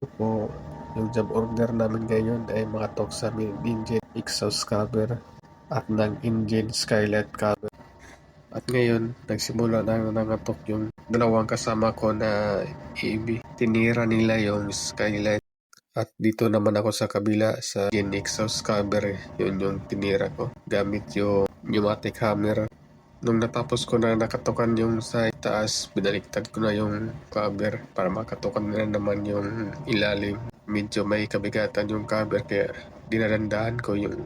Po, yung job order namin ngayon ay makatok sa engine exhaust cover at ng engine skylight cover. At ngayon, nagsimula na nangatok yung dalawang kasama ko na EV. Tinira nila yung skylight. At dito naman ako sa kabila sa engine exhaust cover. Yun yung tinira ko gamit yung pneumatic hammer. Nung natapos ko na nakatukan yung sa taas, binaliktad ko na yung cover para makatukan na naman yung ilalim. Medyo may kabigatan yung cover kaya dinadandaan ko yung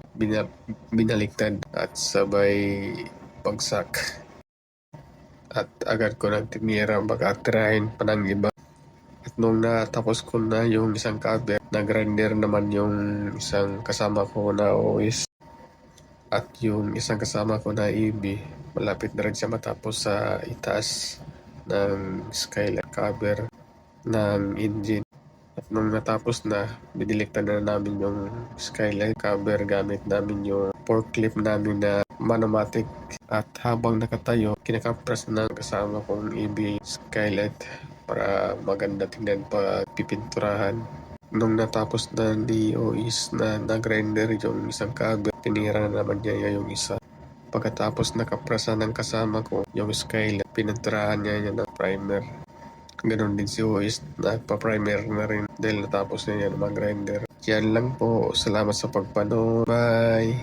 binaliktad at sabay bagsak. At agad ko nang tinira baka tirahin pa ng iba. At nung natapos ko na yung isang cover, nag-render naman yung isang kasama ko na OS. At yung isang kasama ko na EB, malapit na rin siya matapos sa itaas ng skylight cover ng engine. At nung natapos na, biniliktan na namin yung skylight cover gamit namin yung forklift namin na manomatic. At habang nakatayo, kinakapras na kasama kong EB skylight para maganda tingnan pa pipinturahan. Nung natapos na ni OIS na nag-render yung isang cover, tinira na naman niya yung isa. Pagkatapos nakaprasa ng kasama ko yung skylight, pininturahan niya ng primer. Ganon din si OIS, nagpa-primer na rin dahil natapos na niya mag-render. Yan lang po. Salamat sa pagpanood. Bye!